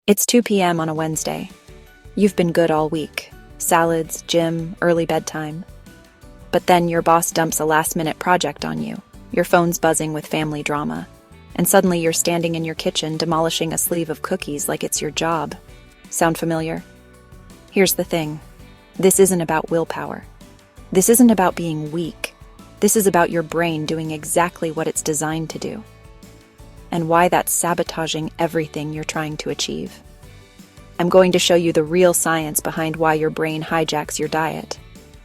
It's 2 p.m. on a Wednesday. You've been good all week. Salads, gym, early bedtime. But then your boss dumps a last-minute project on you. Your phone's buzzing with family drama. And suddenly you're standing in your kitchen demolishing a sleeve of cookies like it's your job. Sound familiar? Here's the thing. This isn't about willpower. This isn't about being weak. This is about your brain doing exactly what it's designed to do. And why that's sabotaging everything you're trying to achieve. I'm going to show you the real science behind why your brain hijacks your diet,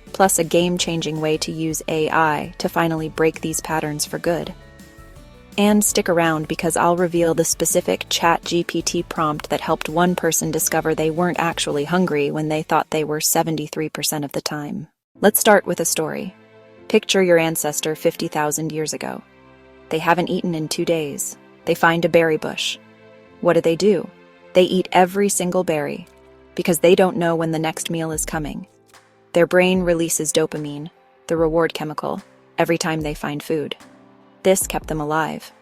plus a game-changing way to use AI to finally break these patterns for good. And stick around because I'll reveal the specific ChatGPT prompt that helped one person discover they weren't actually hungry when they thought they were 73% of the time. Let's start with a story. Picture your ancestor 50,000 years ago. They haven't eaten in 2 days. They find a berry bush. What do? They eat every single berry because they don't know when the next meal is coming. Their brain releases dopamine, the reward chemical, every time they find food. This kept them alive.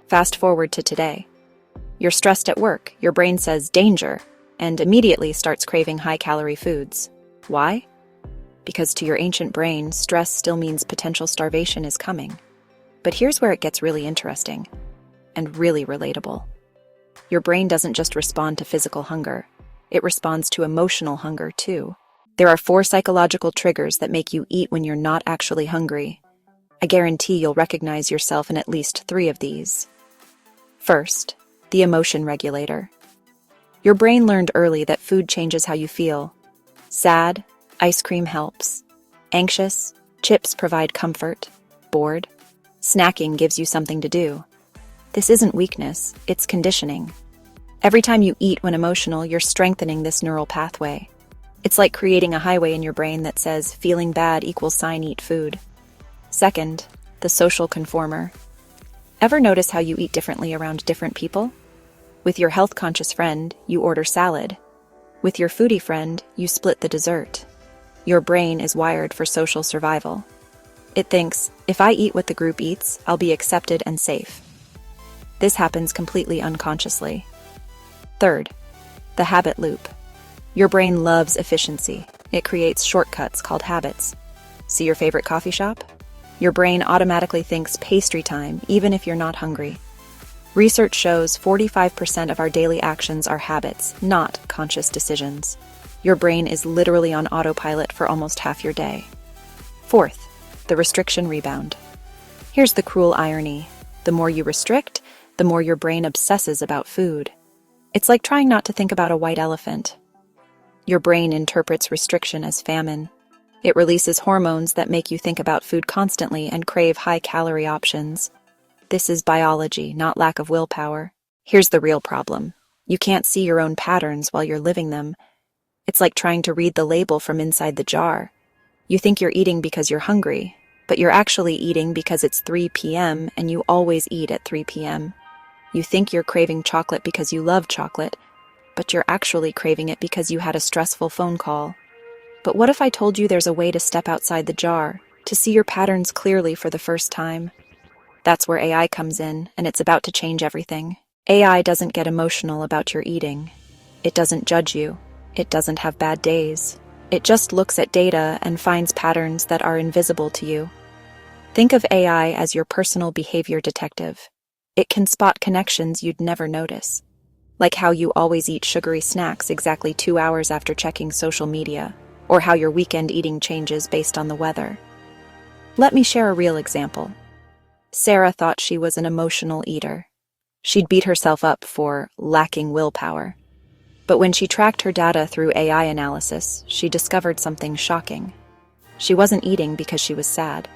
Fast forward to today. You're stressed at work, your brain says danger, and immediately starts craving high-calorie foods. Why? Because to your ancient brain, stress still means potential starvation is coming. But here's where it gets really interesting. And really relatable. Your brain doesn't just respond to physical hunger. It responds to emotional hunger, too. There are 4 psychological triggers that make you eat when you're not actually hungry. I guarantee you'll recognize yourself in at least 3 of these. First, the emotion regulator. Your brain learned early that food changes how you feel. Sad, ice cream helps. Anxious, chips provide comfort. Bored, snacking gives you something to do. This isn't weakness, it's conditioning. Every time you eat when emotional, you're strengthening this neural pathway. It's like creating a highway in your brain that says feeling bad equals sign eat food. Second, the social conformer. Ever notice how you eat differently around different people? With your health-conscious friend, you order salad. With your foodie friend, you split the dessert. Your brain is wired for social survival. It thinks, if I eat what the group eats, I'll be accepted and safe. This happens completely unconsciously. Third, the habit loop. Your brain loves efficiency. It creates shortcuts called habits. See your favorite coffee shop? Your brain automatically thinks pastry time, even if you're not hungry. Research shows 45% of our daily actions are habits, not conscious decisions. Your brain is literally on autopilot for almost half your day. Fourth, the restriction rebound. Here's the cruel irony. The more you restrict, the more your brain obsesses about food. It's like trying not to think about a white elephant. Your brain interprets restriction as famine. It releases hormones that make you think about food constantly and crave high-calorie options. This is biology, not lack of willpower. Here's the real problem. You can't see your own patterns while you're living them. It's like trying to read the label from inside the jar. You think you're eating because you're hungry, but you're actually eating because it's 3 p.m. and you always eat at 3 p.m. You think you're craving chocolate because you love chocolate, but you're actually craving it because you had a stressful phone call. But what if I told you there's a way to step outside the jar, to see your patterns clearly for the first time? That's where AI comes in, and it's about to change everything. AI doesn't get emotional about your eating. It doesn't judge you. It doesn't have bad days. It just looks at data and finds patterns that are invisible to you. Think of AI as your personal behavior detective. It can spot connections you'd never notice. Like how you always eat sugary snacks exactly 2 hours after checking social media, or how your weekend eating changes based on the weather. Let me share a real example. Sarah thought she was an emotional eater. She'd beat herself up for lacking willpower. But when she tracked her data through AI analysis, she discovered something shocking. She wasn't eating because she was sad.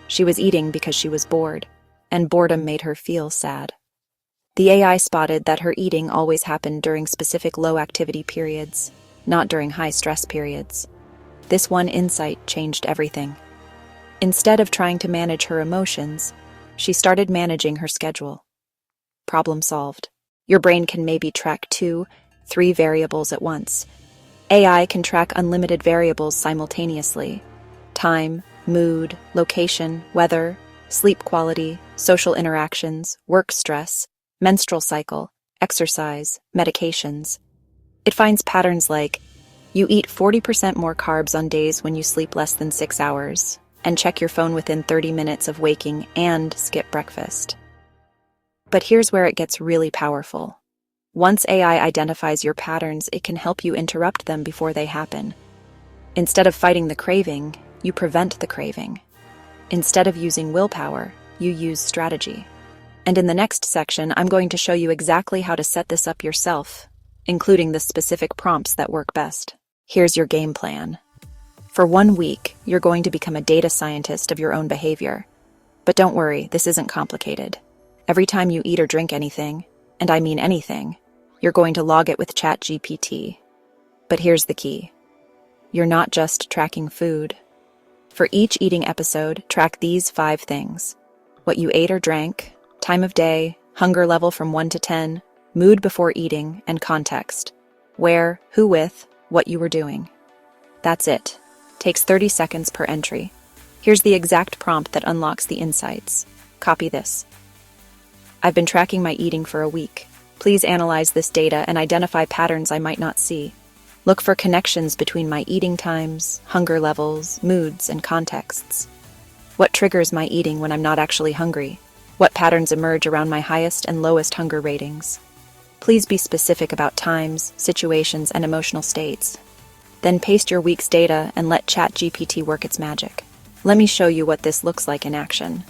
She was eating because she was bored, and boredom made her feel sad. The AI spotted that her eating always happened during specific low-activity periods, not during high-stress periods. This one insight changed everything. Instead of trying to manage her emotions, she started managing her schedule. Problem solved. Your brain can maybe track 2, 3 variables at once. AI can track unlimited variables simultaneously. Time, mood, location, weather, sleep quality, social interactions, work stress, menstrual cycle, exercise, medications. It finds patterns like you eat 40% more carbs on days when you sleep less than 6 hours, and check your phone within 30 minutes of waking and skip breakfast. But here's where it gets really powerful. Once AI identifies your patterns, it can help you interrupt them before they happen. Instead of fighting the craving, you prevent the craving. Instead of using willpower, you use strategy. And in the next section, I'm going to show you exactly how to set this up yourself, including the specific prompts that work best. Here's your game plan. For 1 week, you're going to become a data scientist of your own behavior. But don't worry, this isn't complicated. Every time you eat or drink anything, and I mean anything, you're going to log it with ChatGPT. But here's the key. You're not just tracking food. For each eating episode, track these 5 things: what you ate or drank, time of day, hunger level from 1 to 10, mood before eating, and context. Where, who with, what you were doing. That's it. Takes 30 seconds per entry. Here's the exact prompt that unlocks the insights. Copy this. I've been tracking my eating for a week. Please analyze this data and identify patterns I might not see. Look for connections between my eating times, hunger levels, moods, and contexts. What triggers my eating when I'm not actually hungry? What patterns emerge around my highest and lowest hunger ratings? Please be specific about times, situations, and emotional states. Then paste your week's data and let ChatGPT work its magic. Let me show you what this looks like in action.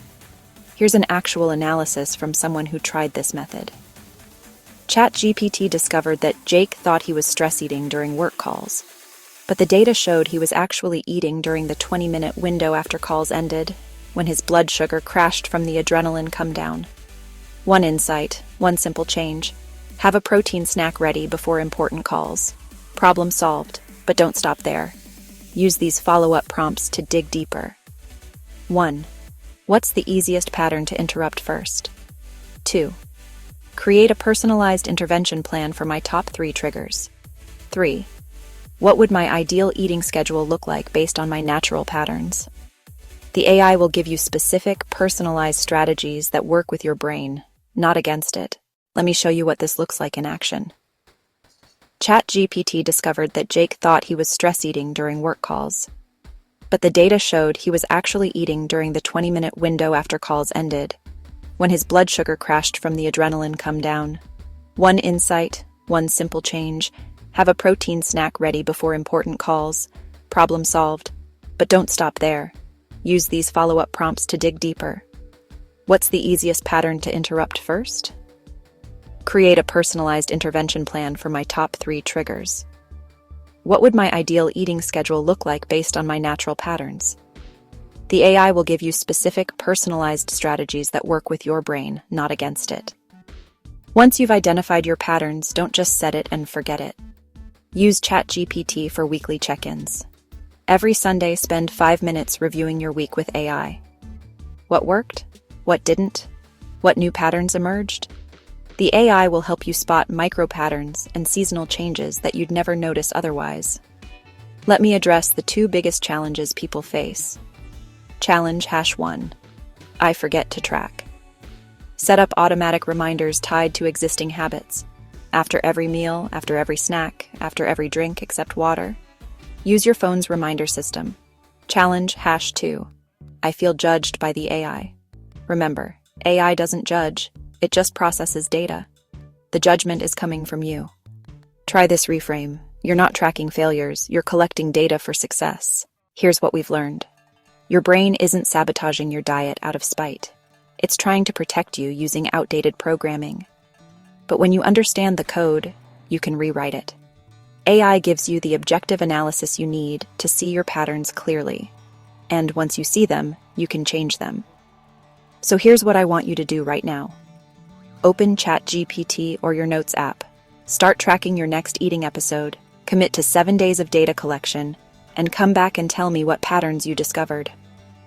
Here's an actual analysis from someone who tried this method. ChatGPT discovered that Jake thought he was stress eating during work calls, but the data showed he was actually eating during the 20-minute window after calls ended, when his blood sugar crashed from the adrenaline come down. One insight, one simple change. Have a protein snack ready before important calls. Problem solved, but don't stop there. Use these follow-up prompts to dig deeper. 1. What's the easiest pattern to interrupt first? 2. Create a personalized intervention plan for my top 3 triggers. 3. What would my ideal eating schedule look like based on my natural patterns? The AI will give you specific, personalized strategies that work with your brain, not against it. Let me show you what this looks like in action. ChatGPT discovered that Jake thought he was stress eating during work calls, but the data showed he was actually eating during the 20-minute window after calls ended, when his blood sugar crashed from the adrenaline come down. One insight, one simple change. Have a protein snack ready before important calls. Problem solved. But don't stop there. Use these follow-up prompts to dig deeper. What's the easiest pattern to interrupt first? Create a personalized intervention plan for my top 3 triggers. What would my ideal eating schedule look like based on my natural patterns? The AI will give you specific, personalized strategies that work with your brain, not against it. Once you've identified your patterns, don't just set it and forget it. Use ChatGPT for weekly check-ins. Every Sunday, spend 5 minutes reviewing your week with AI. What worked? What didn't? What new patterns emerged? The AI will help you spot micro-patterns and seasonal changes that you'd never notice otherwise. Let me address the 2 biggest challenges people face. Challenge #1. I forget to track. Set up automatic reminders tied to existing habits. After every meal, after every snack, after every drink except water. Use your phone's reminder system. Challenge #2. I feel judged by the AI. Remember, AI doesn't judge. It just processes data. The judgment is coming from you. Try this reframe. You're not tracking failures, you're collecting data for success. Here's what we've learned. Your brain isn't sabotaging your diet out of spite. It's trying to protect you using outdated programming. But when you understand the code, you can rewrite it. AI gives you the objective analysis you need to see your patterns clearly. And once you see them, you can change them. So here's what I want you to do right now. Open ChatGPT or your Notes app. Start tracking your next eating episode, commit to 7 days of data collection, and come back and tell me what patterns you discovered.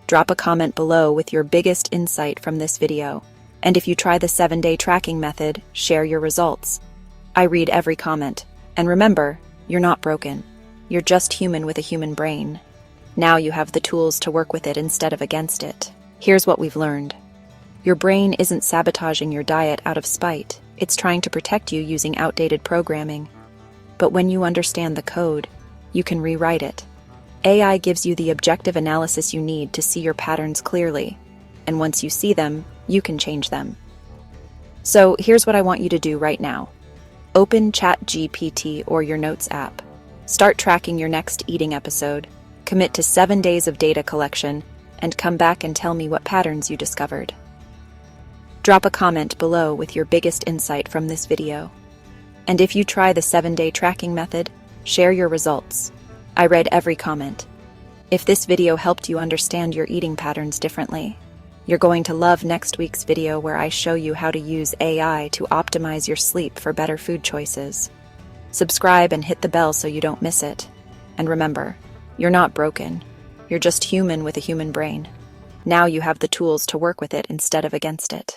Drop a comment below with your biggest insight from this video. And if you try the 7-day tracking method, share your results. I read every comment. And remember, you're not broken. You're just human with a human brain. Now you have the tools to work with it instead of against it. Here's what we've learned. Your brain isn't sabotaging your diet out of spite. It's trying to protect you using outdated programming. But when you understand the code, you can rewrite it. AI gives you the objective analysis you need to see your patterns clearly, and once you see them, you can change them. So here's what I want you to do right now. Open ChatGPT or your Notes app. Start tracking your next eating episode, commit to 7 days of data collection, and come back and tell me what patterns you discovered. Drop a comment below with your biggest insight from this video. And if you try the 7-day tracking method, share your results. I read every comment. If this video helped you understand your eating patterns differently, you're going to love next week's video where I show you how to use AI to optimize your sleep for better food choices. Subscribe and hit the bell so you don't miss it. And remember, you're not broken. You're just human with a human brain. Now you have the tools to work with it instead of against it.